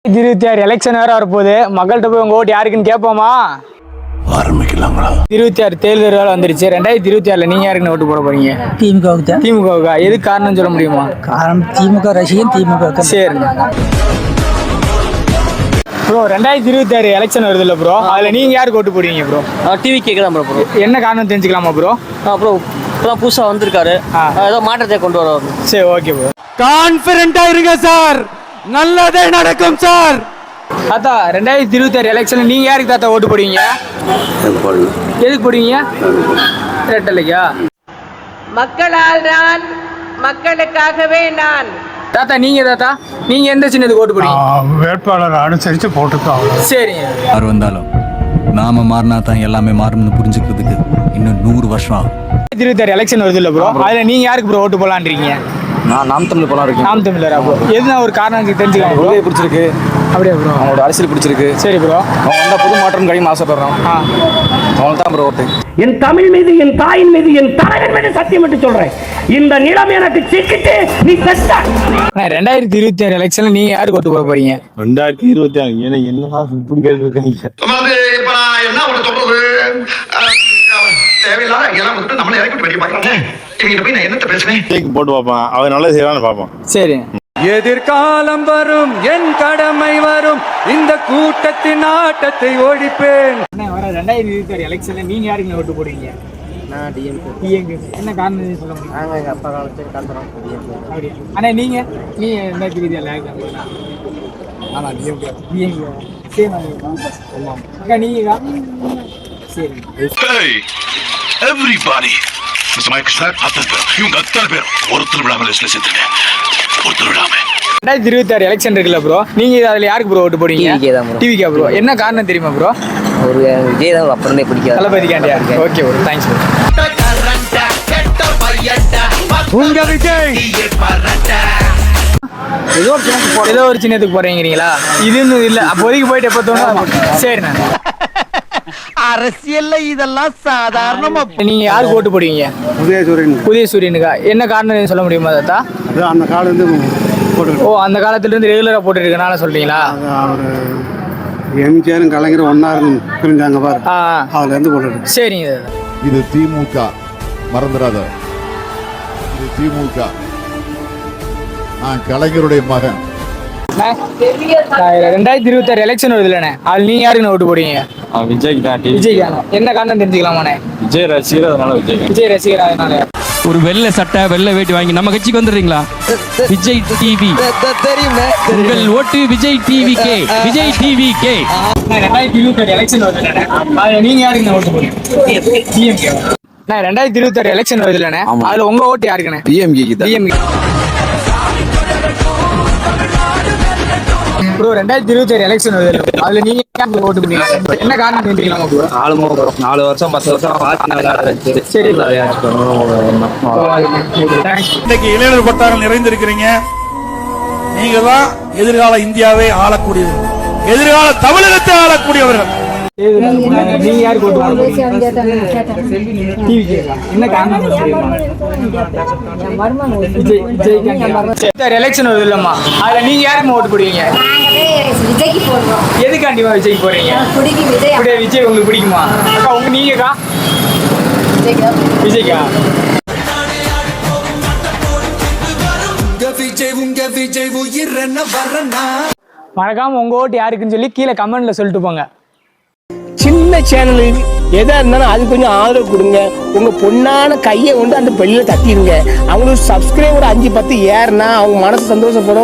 26 election வேற வரப்போகுது. மக்கள்கிட்ட போய் உங்க ஓட்டு யாருக்குன்னு கேட்போமா? ஆரம்பிக்கலாங்களா? 26 தேர்தல் வேலை வந்துருச்சு. 2026 நீங்க யாருக்குன்னு ஓட்டு போட போறீங்க? திமுகவுக்கு தான். திமுகவுக்கா? எதுக்கு காரணம் சொல்ல முடியுமா? காரணம் திமுக ரசிகன் திமுக. சரி ப்ரோ, 2026 எலெக்ஷன் வருது இல்ல ப்ரோ, அதுல நீங்க யாருக்கு ஓட்டு போடுவீங்க ப்ரோ? TV கேட்குதான் bro. என்ன காரணம் தெரிஞ்சுக்கலாமா ப்ரோ? ப்ரோ இப்போதான் புதுசாக வந்திருக்காரு, ஏதோ மாற்றத்தை கொண்டு வர. சரி ஓகே ப்ரோ. கான்ஃபிடென்ட்டா இருங்க சார், நல்லதே நடக்கும் சார். தாத்தா 2026 எலெக்ஷன்ல நீங்க யாருக்கு தாத்தா ஓட்டு போடுவீங்க? எதுக்கு போடுவீங்க? ரெட்டலைக்கா? மக்களால் நான், மக்களுக்காகவே நான். தாத்தா நீங்க எந்த சின்னத்துக்கு ஓட்டு போடுவீங்க? வேட்பாளர் அனுசரித்து போட்டுக்கோம். சரிங்க. யார் வந்தாலும் நாம மாறினா தான் எல்லாமே மாறும்னு புரிஞ்சுக்கிறதுக்கு இன்னும் 100 வருஷம் ஆகும். 2026 எலெக்ஷன் வருது இல்ல ப்ரோ, அதுல நீங்க யாருக்கு ப்ரோ ஓட்டு போடலான்றீங்க? நான் நாம் தமிழ் போலாம் இருக்கேன். நாம் தமிழரா ப்ரோ? எதுனா ஒரு காரணம் தெரிஞ்சுக்கலாம் ப்ரோ? உதவி பிடிச்சிருக்கு, அப்படியே ப்ரோ. அவங்களோட அரசியல் பிடிச்சிருக்கு. சரி ப்ரோ. அவங்க வந்தால் புது மாற்றம் கிடைக்கும் ஆசைப்படுறோம். அவங்க தான் ப்ரோ ஓட்டு. என் தமிழ் மீது, என் தாயின் மீது, என் தலைவன் மீது சத்தியம் என்று சொல்றேன். இந்த நிலம் எனக்கு சிக்கிட்டு நீ செத்த. 2026 எலெக்ஷன்ல நீங்க யாருக்கு ஓட்டு போட போறீங்க? 2026 என்னதான் இப்படி கேள்வி என்ன ஒண்ணு சொல்றது, தேவையில்லாத எல்லாம் வந்து நம்மளை இறக்கி வெளியே பார்க்கறாங்க. இவங்க போய் நான் என்னத்த பேசுறேன் போட்டு பார்ப்பான், அவர் நல்லது செய்யறான்னு பார்ப்போம். சரி. எதிர்காலம் வரும், என் கடமை வரும், இந்த கூட்டத்தின் ஆட்டத்தை ஓடிப்பேன். வர 2026 எலெக்ஷன்ல நீங்க யாருக்கு ஓட்டு போடுவீங்க? நான் டிஎம்கே. என்ன காரணம் சொல்ல முடியும்? நாங்கள் எங்கள் அப்பா காலத்தில் கலந்துறோம் டிஎம்கே. அப்படியே. ஆனா நீங்க 2026 ஆனால் டிஎம்கே அக்கா நீங்க? சரி. எவ்ரிபாடி மிஸ்டர் மைக்கேல் சார், இவங்க அத்தனை பேர் ஒருத்தர் விடாம லிஸ்ட்ல சேர்த்துங்க, ஒருத்தர் விடாம. 2026 எலெக்ஷன் இருக்குல்ல ப்ரோ, நீங்க அதுல யாருக்கு ப்ரோ ஓட்டு போடுவீங்க? டிவிக்கே தான் ப்ரோ. டிவிக்கா ப்ரோ? என்ன காரணம் தெரியுமா ப்ரோ? ஒரு விஜய் தான் அப்புறமே பிடிக்காது. தளபதிக்காண்டியா? Okay bro, thanks bro. உங்க விஜய் ஏதோ ஒரு சின்னத்துக்கு போறீங்களா? இதுன்னு இல்ல, அப்போதைக்கு போயிட்டு எப்போ தோணும். சரிண்ணா. அரசியல்ல இதெல்லாம் சாதாரணமா. நீங்க யாருக்கு ஓட்டு போடுவீங்க? உதயசூரியனுக்கா? என்ன காரணம் சொல்ல முடியுமா தாத்தா? அந்த காலம் ஓ, அந்த காலத்துல இருந்து ரெகுலரா போட்டு இருக்கனால சொல்றீங்களா? எம்ஜிஆரும் கலைஞரும் ஒன்னா இருந்தாங்க பாரு, அதுல இருந்து போட்டு. சரிங்க. இது திமுக, மறந்துடாத, இது திமுக. நான் கலைஞருடைய மகன். 2026 எலெக்ஷன் வருது இல்லண்ணே, அதுல நீங்க யாருக்கு ஓட்டு போடுவீங்க? விஜய் தான். விஜய். என்ன காரணம் தெரிஞ்சுக்கலாமாண்ணே? விஜய் ரசிகர், அதனால விஜய். விஜய் ரசிகர் அதனால. ஒரு வெள்ளை சட்டை வெள்ளை வேட்டி வாங்கி நம்ம கட்சிக்கு வந்துடுறீங்களா? விஜய் டிவி உங்கள் ஓட்டு விஜய் டிவிக்கே, விஜய் டிவிக்கே. 2026 எலெக்ஷன் வருது இல்லண்ணே, அதுல நீங்க யாருக்கு ஓட்டு போடுவீங்க? டிஎம்கே. 2026 எலெக்ஷன் வருது இல்லண்ணே, அதுல உங்க ஓட்டு யாருக்குண்ணே? டிஎம்கே. ப்ரோ 2026 எலெக்ஷன் வருது, அதுல நீங்க யாருக்கு ஓட்டு போடுவீங்க? என்ன காரணம் தெரிஞ்சுக்கலாமா ப்ரோ? 4 வருஷம் 10 வருஷம். சரி. இன்னைக்கு இளைஞர் பட்டாரம் நிறைந்திருக்கிறீங்க. நீங்க தான் எதிர்கால இந்தியாவை ஆளக்கூடியது, எதிர்கால தமிழகத்தை ஆளக்கூடியவர்கள். நீங்க யாருக்கு ஓட்டு போடுவீங்க? என்ன காரணம் எலெக்ஷன் வருது இல்லம்மா, அதுல நீங்க யாருக்கு ஓட்டு போடுவீங்க? விஜய்க்கு போடுறோம். எதுக்காண்டிமா விஜய்க்கு போறீங்க? விஜய் உங்களுக்கு பிடிக்குமா? அக்கா நீங்கக்கா? விஜய்க்கா? மறக்காம உங்க ஓட்டு யாருக்குன்னு சொல்லி கீழே கமெண்ட்ல சொல்லிட்டு போங்க. சின்ன சேனல் எதா இருந்தாலும் அது கொஞ்சம் ஆதரவு கொடுங்க. உங்க பொண்ணான கையை கொண்டு அந்த பெல்லில தட்டிடுங்க. அவங்களுக்கு சப்ஸ்கிரைபர் 5-10 ஏறுனா அவங்க மனசு சந்தோஷப்படும்.